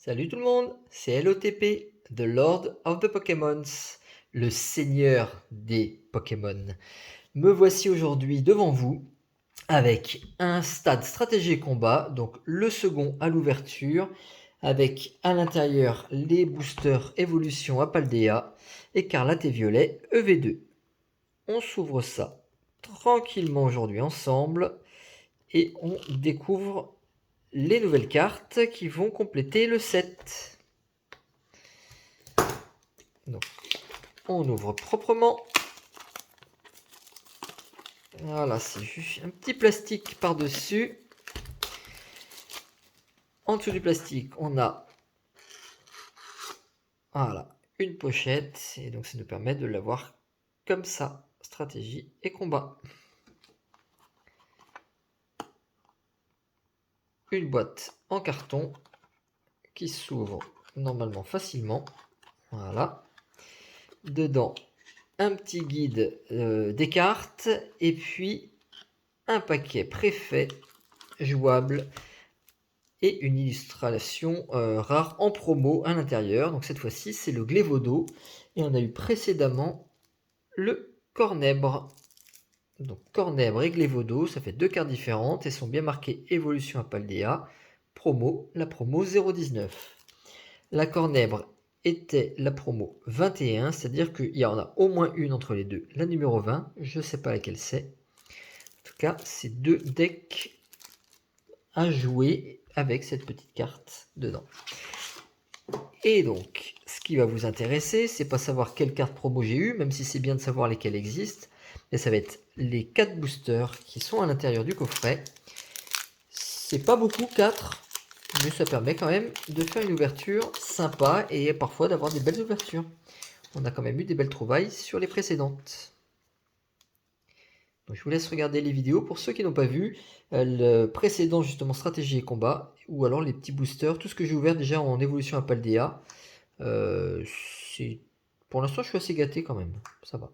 Salut tout le monde, c'est LOTP, The Lord of the Pokémons, le seigneur des Pokémon. Me voici aujourd'hui devant vous avec un stade stratégie et combat, donc le second à l'ouverture, avec à l'intérieur les boosters évolution Apaldea, écarlate et violet EV2. On s'ouvre ça tranquillement aujourd'hui ensemble et on découvre les nouvelles cartes qui vont compléter le set. Donc, on ouvre proprement. Voilà, c'est juste un petit plastique par-dessus. En dessous du plastique, on a voilà, une pochette. Et donc, ça nous permet de l'avoir comme ça. Stratégie et combat. Une boîte en carton qui s'ouvre normalement facilement. Voilà. Dedans, un petit guide des cartes. Et puis, un paquet préfet jouable et une illustration rare en promo à l'intérieur. Donc cette fois-ci, c'est le Glévodo. Et on a eu précédemment le Cornèbre. Donc Cornèbre et Glévodo, ça fait deux cartes différentes et sont bien marquées Évolution Apaldea. Promo, la promo 019. La Cornèbre était la promo 21, c'est-à-dire qu'il y en a au moins une entre les deux. La numéro 20, je ne sais pas laquelle c'est. En tout cas, c'est deux decks à jouer avec cette petite carte dedans. Et donc, ce qui va vous intéresser, c'est pas savoir quelle carte promo j'ai eu, même si c'est bien de savoir lesquelles existent, mais ça va être les 4 boosters qui sont à l'intérieur du coffret. C'est pas beaucoup, 4, mais ça permet quand même de faire une ouverture sympa et parfois d'avoir des belles ouvertures. On a quand même eu des belles trouvailles sur les précédentes. Donc je vous laisse regarder les vidéos pour ceux qui n'ont pas vu le précédent justement stratégie et combat, ou alors les petits boosters, tout ce que j'ai ouvert déjà en évolution à Paldea. Pour l'instant je suis assez gâté quand même, ça va.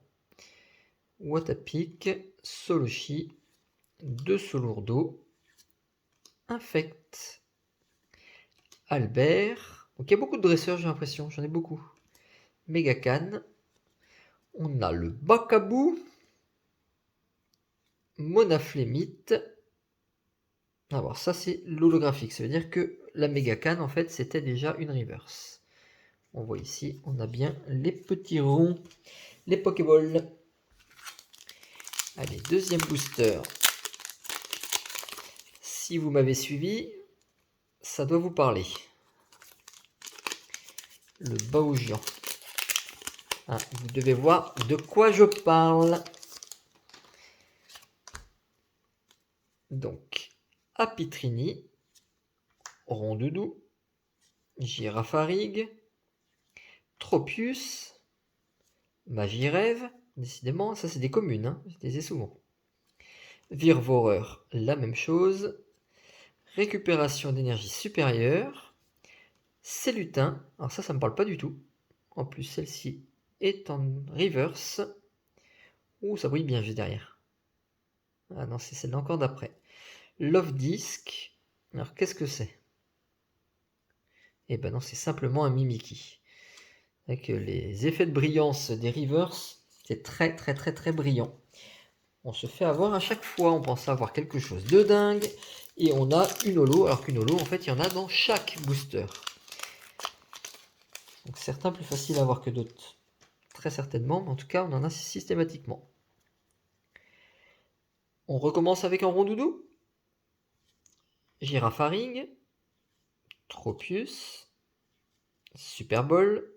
Watapic, Soloshi, 2 Solourdo, Infect, Albert. Donc il y a beaucoup de dresseurs, j'ai l'impression, j'en ai beaucoup. Megacan, on a le Bakabou, Monaflémite. Alors ça c'est l'holographique, ça veut dire que la Megacan en fait c'était déjà une reverse. On voit ici, on a bien les petits ronds, les Pokéballs. Allez, deuxième booster. Si vous m'avez suivi, ça doit vous parler. Le Baoujian. Hein, vous devez voir de quoi je parle. Donc, Apitrini, Rondoudou, Girafarig, Tropius, Magirève, décidément, ça c'est des communes, hein, je les ai souvent. Virvoreur, la même chose. Récupération d'énergie supérieure. Célutin, alors ça me parle pas du tout. En plus, celle-ci est en reverse. Ouh, ça brille bien juste derrière. Ah non, c'est celle-là encore d'après. Love Disc. Alors, qu'est-ce que c'est? Eh ben non, c'est simplement un Mimikyu. Avec les effets de brillance des reverse, c'est très très très très brillant. On se fait avoir à chaque fois, on pense avoir quelque chose de dingue. Et on a une holo, alors qu'une holo, en fait, il y en a dans chaque booster. Donc certains plus faciles à avoir que d'autres. Très certainement, mais en tout cas, on en a systématiquement. On recommence avec un rondoudou. Girafarig. Tropius. Super Bowl.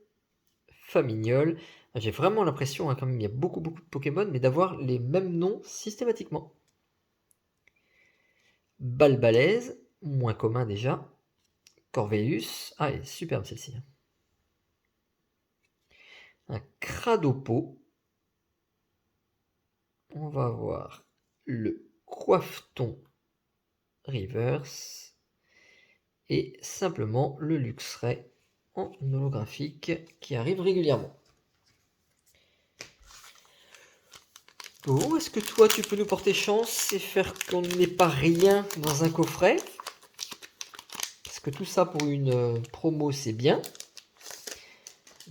Famignol. J'ai vraiment l'impression, hein, quand même, il y a beaucoup de Pokémon, mais d'avoir les mêmes noms systématiquement. Balbalaise, moins commun déjà. Corvelus. Ah, elle est superbe celle-ci. Un Cradopo. On va voir le Coiffeton Reverse. Et simplement le Luxray en holographique qui arrive régulièrement. Bon, est-ce que toi tu peux nous porter chance et faire qu'on n'ait pas rien dans un coffret? Parce que tout ça pour une promo, c'est bien.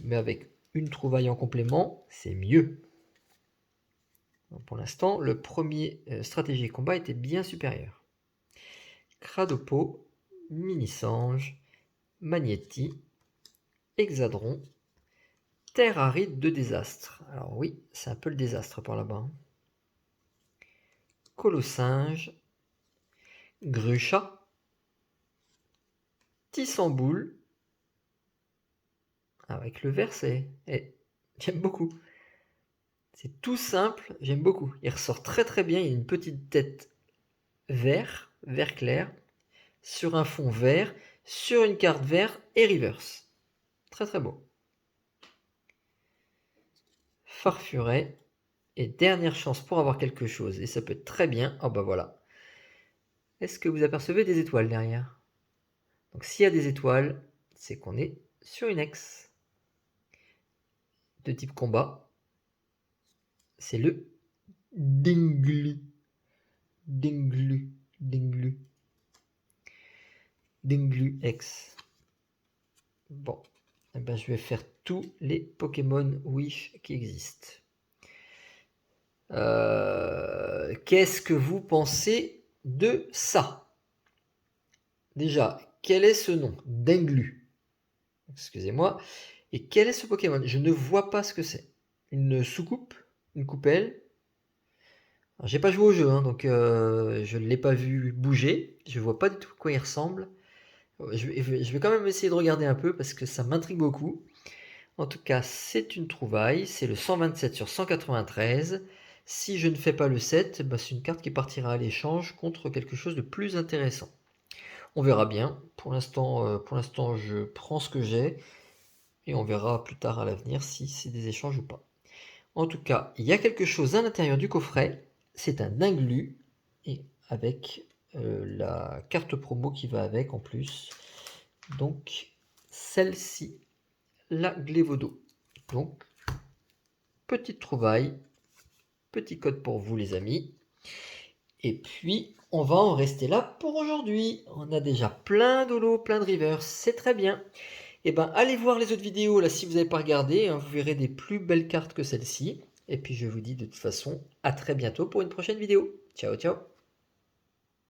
Mais avec une trouvaille en complément, c'est mieux. Donc pour l'instant, le premier stratégie combat était bien supérieur. Cradopo, Mini-Sange, Magnéti, Hexadron, Terre aride de désastre. Alors oui, c'est un peu le désastre par là-bas. Colossinge, Grucha, Tissamboule. Avec le vert, j'aime beaucoup. C'est tout simple, j'aime beaucoup. Il ressort très très bien, il y a une petite tête vert clair, sur un fond vert, sur une carte vert et reverse. Très très beau. Farfuret. Et dernière chance pour avoir quelque chose, et ça peut être très bien. Oh bah voilà. Est-ce que vous apercevez des étoiles derrière? Donc s'il y a des étoiles, c'est qu'on est sur une ex. De type combat. C'est le Dinglu. Dinglu. Dinglu. Dinglu X. Bon. Eh ben, je vais faire tous les Pokémon Wish qui existent. Qu'est-ce que vous pensez de ça? Déjà, quel est ce nom? Dinglu. Excusez-moi. Et quel est ce Pokémon? Je ne vois pas ce que c'est. Une soucoupe? Une coupelle? J'ai pas joué au jeu, hein, donc je ne l'ai pas vu bouger. Je vois pas du tout à quoi il ressemble. Je vais quand même essayer de regarder un peu parce que ça m'intrigue beaucoup. En tout cas, c'est une trouvaille. C'est le 127 sur 193. Si je ne fais pas le 7, bah, c'est une carte qui partira à l'échange contre quelque chose de plus intéressant. On verra bien. Pour l'instant, je prends ce que j'ai. Et on verra plus tard à l'avenir si c'est des échanges ou pas. En tout cas, il y a quelque chose à l'intérieur du coffret. C'est un Dinglu. Et avec la carte promo qui va avec en plus. Donc, celle-ci, la Glévodo. Donc, petite trouvaille. Petit code pour vous les amis. Et puis, on va en rester là pour aujourd'hui. On a déjà plein d'holos, plein de rivers. C'est très bien. Et ben, allez voir les autres vidéos là si vous n'avez pas regardé. Hein, vous verrez des plus belles cartes que celle-ci. Et puis, je vous dis de toute façon à très bientôt pour une prochaine vidéo. Ciao, ciao.